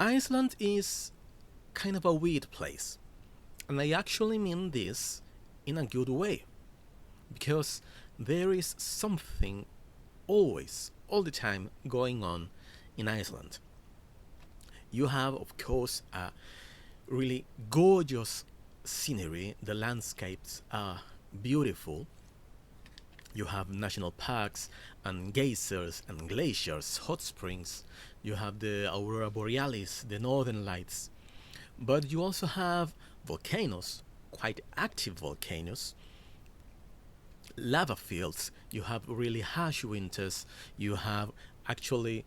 Iceland is kind of a weird place, and I actually mean this in a good way, because there is something always, all the time, going on in Iceland. You have, of course, a really gorgeous scenery, the landscapes are beautiful. You have national parks and geysers and glaciers, hot springs. You have the aurora borealis, the northern lights. But you also have volcanoes, quite active volcanoes, lava fields. You have really harsh winters. You have actually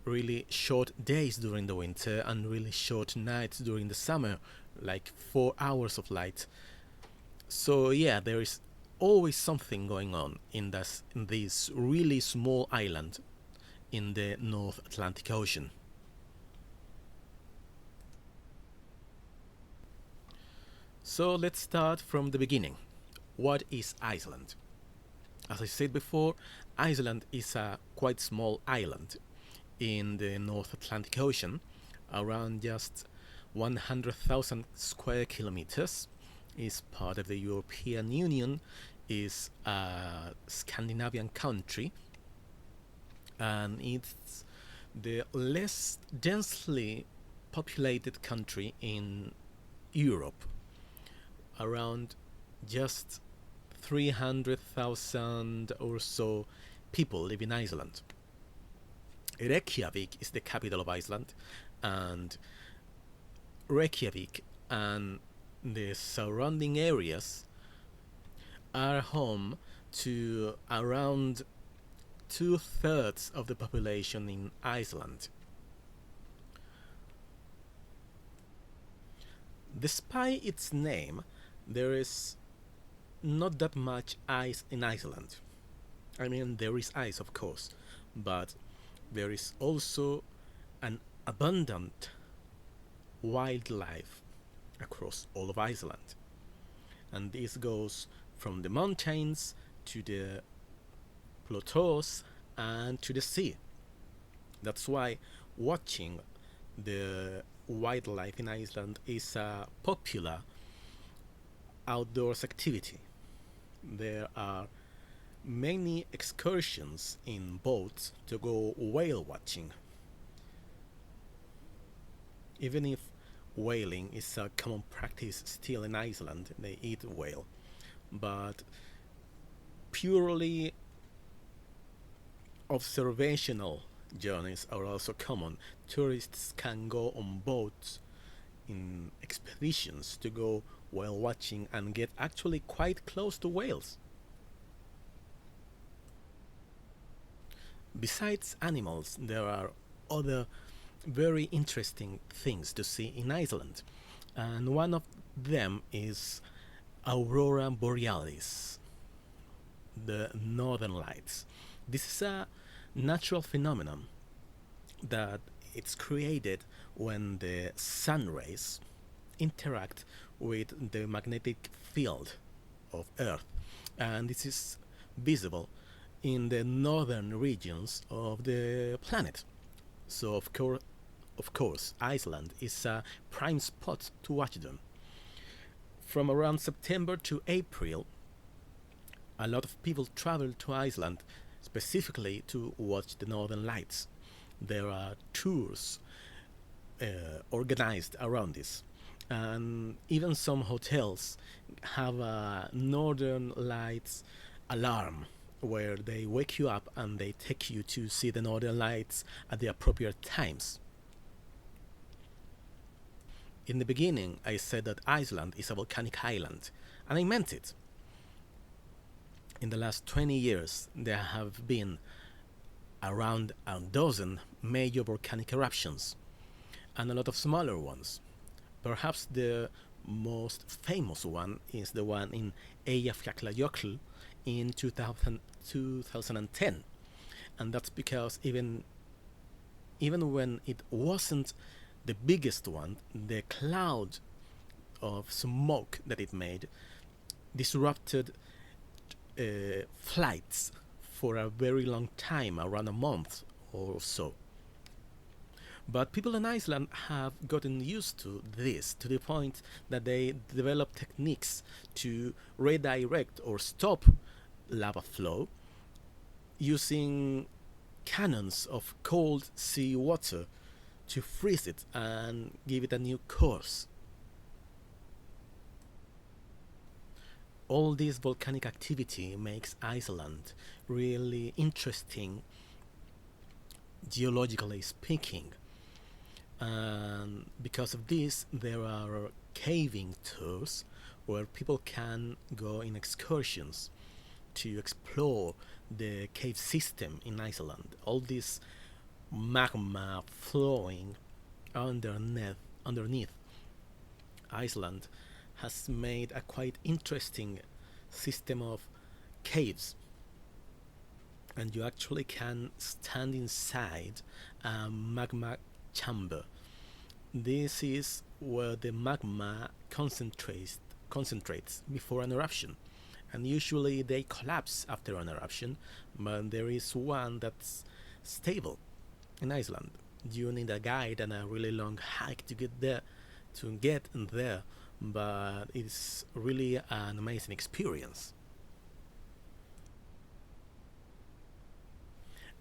really short days during the winter and really short nights during the summer, like 4 hours of light. So yeah, there is always something going on in this really small island in the North Atlantic Ocean. So let's start from the beginning. What is Iceland? As I said before, Iceland is a quite small island in the North Atlantic Ocean, around just 100,000 square kilometers. Is part of the European Union, is a Scandinavian country, and it's the less densely populated country in Europe. Around just 300,000 or so people live in Iceland. Reykjavik is the capital of Iceland, and Reykjavik and the surrounding areas are home to around two-thirds of the population in Iceland. Despite its name, there is not that much ice in Iceland. I mean, there is ice, of course, but there is also an abundant wildlife across all of Iceland. And this goes from the mountains to the plateaus and to the sea. That's why watching the wildlife in Iceland is a popular outdoors activity. There are many excursions in boats to go whale watching. Even if whaling is a common practice still in Iceland, they eat whale, but purely observational journeys are also common. Tourists can go on boats in expeditions to go whale watching and get actually quite close to whales. Besides animals, there are other very interesting things to see in Iceland, and one of them is aurora borealis, the northern lights. This is a natural phenomenon that it's created when the sun rays interact with the magnetic field of Earth, and this is visible in the northern regions of the planet. So of course, Iceland is a prime spot to watch them. From around September to April, a lot of people travel to Iceland specifically to watch the northern lights. There are tours organized around this, and even some hotels have a northern lights alarm where they wake you up and they take you to see the northern lights at the appropriate times. In the beginning, I said that Iceland is a volcanic island, and I meant it. In the last 20 years, there have been around a dozen major volcanic eruptions, and a lot of smaller ones. Perhaps the most famous one is the one in Eyjafjallajökull in 2010, and that's because even when it wasn't the biggest one, the cloud of smoke that it made disrupted flights for a very long time, around a month or so. But people in Iceland have gotten used to this to the point that they develop techniques to redirect or stop lava flow using cannons of cold sea water to freeze it and give it a new course. All this volcanic activity makes Iceland really interesting geologically speaking. And because of this, there are caving tours where people can go in excursions to explore the cave system in Iceland. All this magma flowing underneath Iceland has made a quite interesting system of caves, and you actually can stand inside a magma chamber. This is where the magma concentrates before an eruption, and usually they collapse after an eruption, but there is one that's stable in Iceland. You need a guide and a really long hike to get there, but it's really an amazing experience.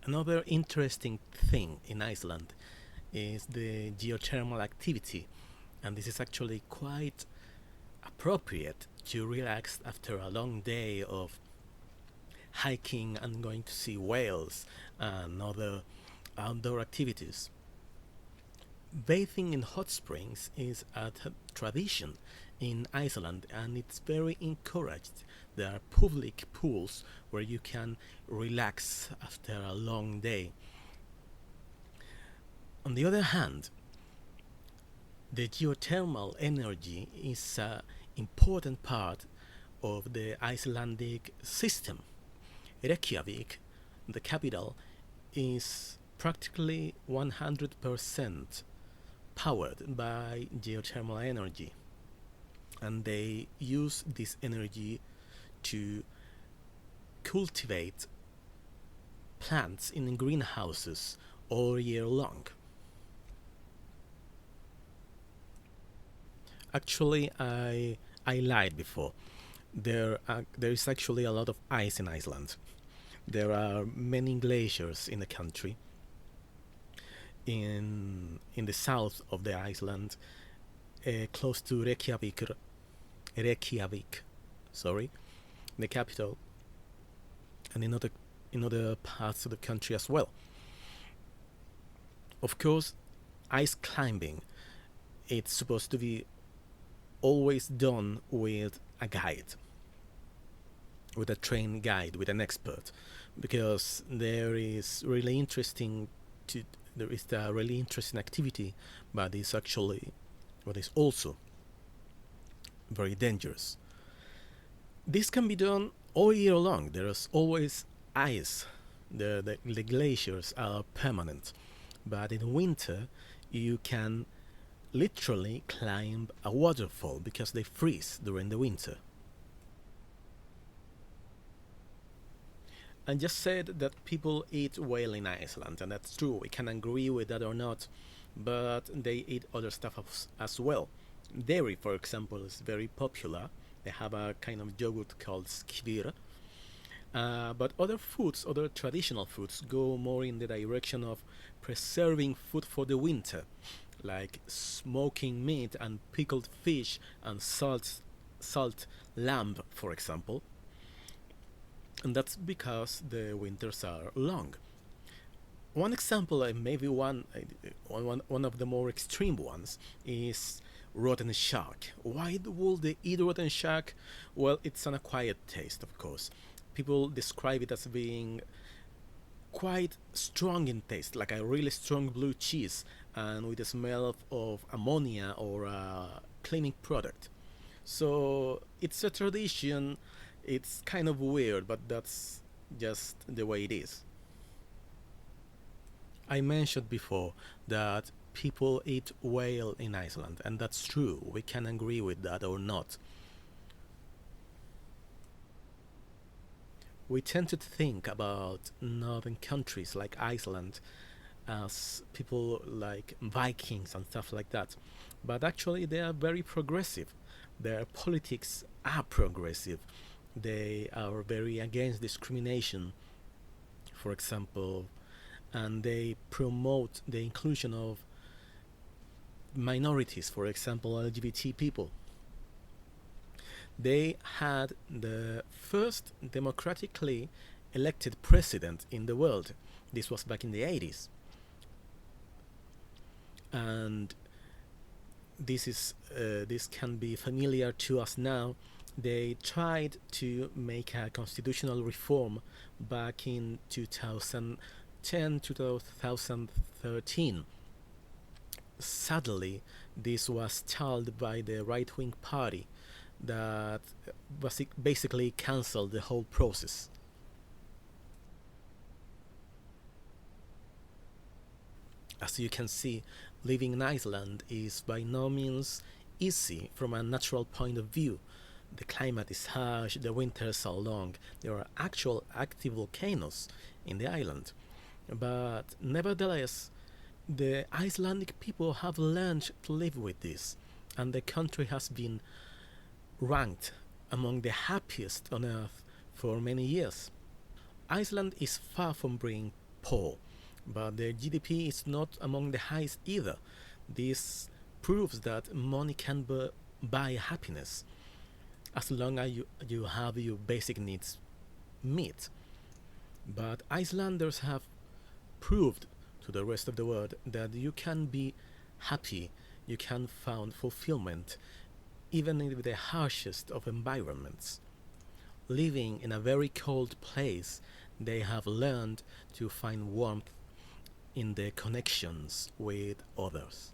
Another interesting thing in Iceland is the geothermal activity, and this is actually quite appropriate to relax after a long day of hiking and going to see whales and other outdoor activities. Bathing in hot springs is a tradition in Iceland, and it's very encouraged. There are public pools where you can relax after a long day. On the other hand, the geothermal energy is an important part of the Icelandic system. Reykjavik, the capital, is practically 100% powered by geothermal energy, and they use this energy to cultivate plants in greenhouses all year long. Actually, I lied before. There is actually a lot of ice in Iceland. There are many glaciers in the country. In the south of the Iceland, close to Reykjavik, sorry, the capital, and in other parts of the country as well. Of course, ice climbing, it's supposed to be always done with a guide, with a trained guide, with an expert, because there is a really interesting activity, but is also very dangerous. This can be done all year long. There's always ice. The glaciers are permanent, but in winter you can literally climb a waterfall because they freeze during the winter. I just said that people eat whale in Iceland, and that's true. We can agree with that or not, but they eat other stuff as well. Dairy, for example, is very popular. They have a kind of yogurt called skvir. But other traditional foods, go more in the direction of preserving food for the winter, like smoking meat and pickled fish and salt lamb, for example. And that's because the winters are long. One example, maybe one of the more extreme ones, is rotten shark. Why would they eat rotten shark? Well, it's an acquired taste, of course. People describe it as being quite strong in taste, like a really strong blue cheese, and with the smell of ammonia or a cleaning product. So it's a tradition. It's kind of weird, but that's just the way it is. I mentioned before that people eat whale in Iceland, and that's true. We can agree with that or not. We tend to think about northern countries like Iceland as people like Vikings and stuff like that. But actually, they are very progressive. Their politics are progressive. They are very against discrimination, for example, and they promote the inclusion of minorities, for example, LGBT people. They had the first democratically elected president in the world. This was back in the 80s. And this can be familiar to us now. They tried to make a constitutional reform back in 2010 to 2013. Sadly, this was stalled by the right-wing party that basically cancelled the whole process. As you can see, living in Iceland is by no means easy from a natural point of view. The climate is harsh, the winters are long, there are actual active volcanoes in the island. But nevertheless, the Icelandic people have learned to live with this, and the country has been ranked among the happiest on earth for many years. Iceland is far from being poor, but their GDP is not among the highest either. This proves that money can buy happiness as long as you have your basic needs met. But Icelanders have proved to the rest of the world that you can be happy, you can find fulfillment, even in the harshest of environments. Living in a very cold place, they have learned to find warmth in their connections with others.